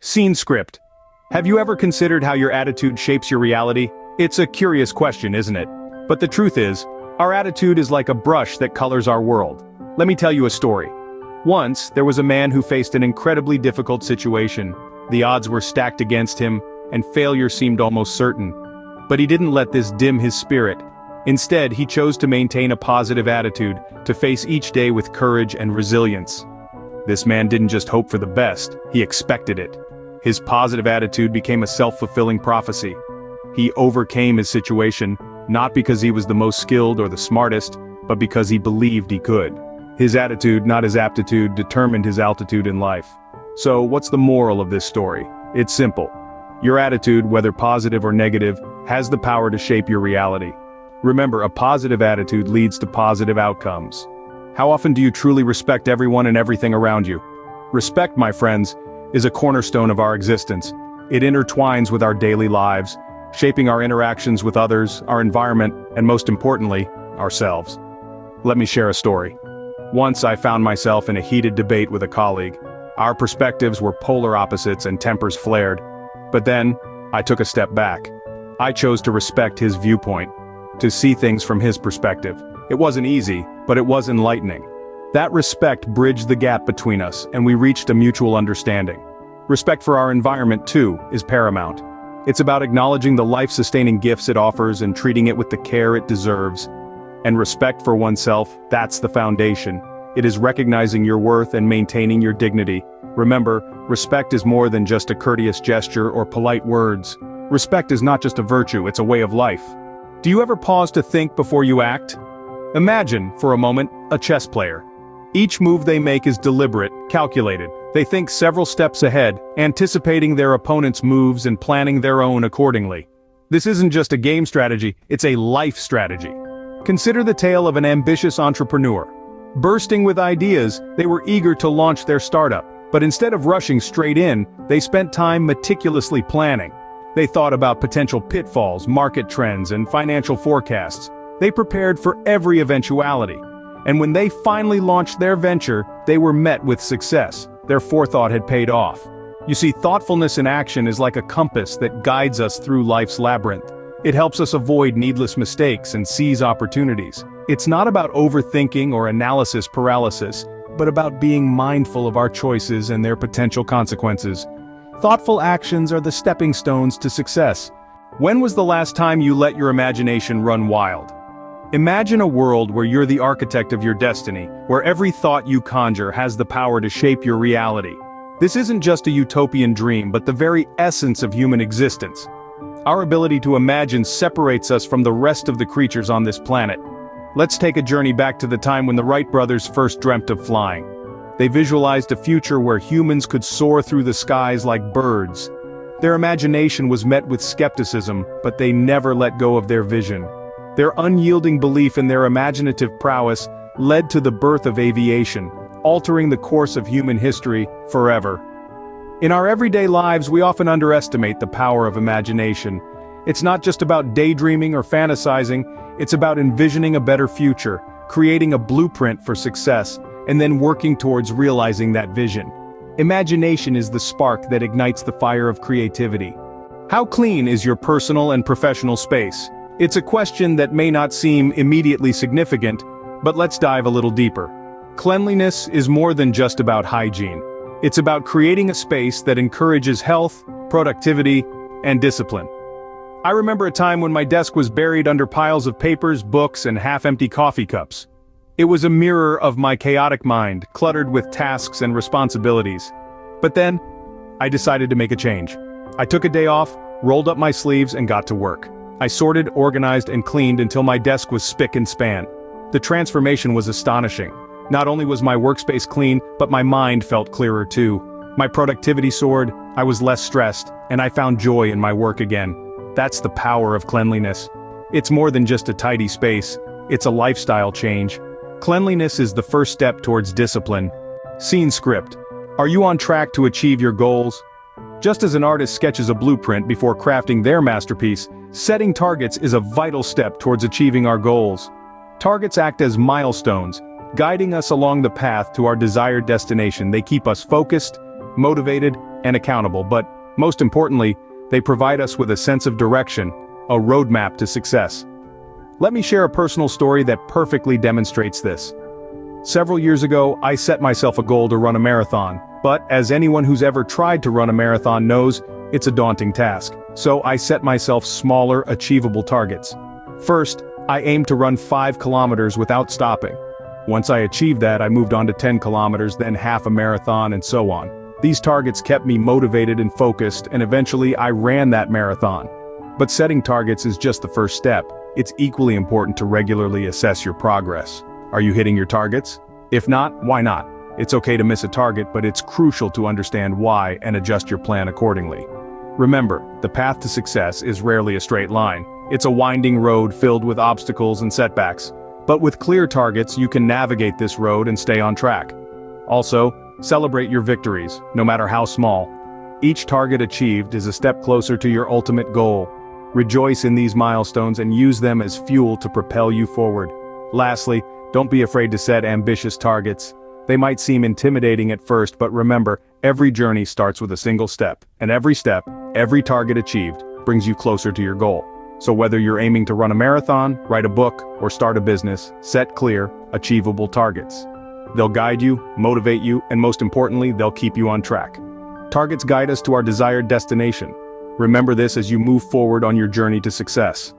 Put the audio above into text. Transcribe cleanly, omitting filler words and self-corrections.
Scene script. Have you ever considered how your attitude shapes your reality? It's a curious question, isn't it? But the truth is, our attitude is like a brush that colors our world. Let me tell you a story. Once, there was a man who faced an incredibly difficult situation. The odds were stacked against him, and failure seemed almost certain. But he didn't let this dim his spirit. Instead, he chose to maintain a positive attitude, to face each day with courage and resilience. This man didn't just hope for the best, he expected it. His positive attitude became a self-fulfilling prophecy. He overcame his situation, not because he was the most skilled or the smartest, but because he believed he could. His attitude, not his aptitude, determined his altitude in life. So, what's the moral of this story? It's simple. Your attitude, whether positive or negative, has the power to shape your reality. Remember, a positive attitude leads to positive outcomes. How often do you truly respect everyone and everything around you? Respect, my friends, is a cornerstone of our existence. It intertwines with our daily lives, shaping our interactions with others, our environment, and most importantly, ourselves. Let me share a story. Once I found myself in a heated debate with a colleague. Our perspectives were polar opposites and tempers flared. But then, I took a step back. I chose to respect his viewpoint, to see things from his perspective. It wasn't easy, but it was enlightening. That respect bridged the gap between us, and we reached a mutual understanding. Respect for our environment, too, is paramount. It's about acknowledging the life-sustaining gifts it offers and treating it with the care it deserves. And respect for oneself, that's the foundation. It is recognizing your worth and maintaining your dignity. Remember, respect is more than just a courteous gesture or polite words. Respect is not just a virtue, it's a way of life. Do you ever pause to think before you act? Imagine, for a moment, a chess player. Each move they make is deliberate, calculated. They think several steps ahead, anticipating their opponent's moves and planning their own accordingly. This isn't just a game strategy, it's a life strategy. Consider the tale of an ambitious entrepreneur. Bursting with ideas, they were eager to launch their startup, but instead of rushing straight in, they spent time meticulously planning. They thought about potential pitfalls, market trends, and financial forecasts. They prepared for every eventuality. And when they finally launched their venture, they were met with success. Their forethought had paid off. You see, thoughtfulness in action is like a compass that guides us through life's labyrinth. It helps us avoid needless mistakes and seize opportunities. It's not about overthinking or analysis paralysis, but about being mindful of our choices and their potential consequences. Thoughtful actions are the stepping stones to success. When was the last time you let your imagination run wild? Imagine a world where you're the architect of your destiny, where every thought you conjure has the power to shape your reality. This isn't just a utopian dream, but the very essence of human existence. Our ability to imagine separates us from the rest of the creatures on this planet. Let's take a journey back to the time when the Wright brothers first dreamt of flying. They visualized a future where humans could soar through the skies like birds. Their imagination was met with skepticism, but they never let go of their vision. Their unyielding belief in their imaginative prowess led to the birth of aviation, altering the course of human history forever. In our everyday lives, we often underestimate the power of imagination. It's not just about daydreaming or fantasizing, it's about envisioning a better future, creating a blueprint for success, and then working towards realizing that vision. Imagination is the spark that ignites the fire of creativity. How clean is your personal and professional space? It's a question that may not seem immediately significant, but let's dive a little deeper. Cleanliness is more than just about hygiene. It's about creating a space that encourages health, productivity, and discipline. I remember a time when my desk was buried under piles of papers, books, and half-empty coffee cups. It was a mirror of my chaotic mind, cluttered with tasks and responsibilities. But then, I decided to make a change. I took a day off, rolled up my sleeves, and got to work. I sorted, organized, and cleaned until my desk was spick and span. The transformation was astonishing. Not only was my workspace clean, but my mind felt clearer too. My productivity soared, I was less stressed, and I found joy in my work again. That's the power of cleanliness. It's more than just a tidy space, it's a lifestyle change. Cleanliness is the first step towards discipline. Scene script. Are you on track to achieve your goals? Just as an artist sketches a blueprint before crafting their masterpiece, setting targets is a vital step towards achieving our goals. Targets act as milestones, guiding us along the path to our desired destination. They keep us focused, motivated, and accountable, but, most importantly, they provide us with a sense of direction, a roadmap to success. Let me share a personal story that perfectly demonstrates this. Several years ago, I set myself a goal to run a marathon, but as anyone who's ever tried to run a marathon knows, it's a daunting task. So I set myself smaller, achievable targets. First, I aimed to run 5 kilometers without stopping. Once I achieved that, I moved on to 10 kilometers, then half a marathon, and so on. These targets kept me motivated and focused, and eventually I ran that marathon. But setting targets is just the first step. It's equally important to regularly assess your progress. Are you hitting your targets? If not, why not? It's okay to miss a target, but it's crucial to understand why and adjust your plan accordingly. Remember, the path to success is rarely a straight line. It's a winding road filled with obstacles and setbacks. But with clear targets, you can navigate this road and stay on track. Also, celebrate your victories, no matter how small. Each target achieved is a step closer to your ultimate goal. Rejoice in these milestones and use them as fuel to propel you forward. Lastly, don't be afraid to set ambitious targets. They might seem intimidating at first, but remember, every journey starts with a single step, and every step, every target achieved, brings you closer to your goal. So whether you're aiming to run a marathon, write a book, or start a business, set clear, achievable targets. They'll guide you, motivate you, and most importantly, they'll keep you on track. Targets guide us to our desired destination. Remember this as you move forward on your journey to success.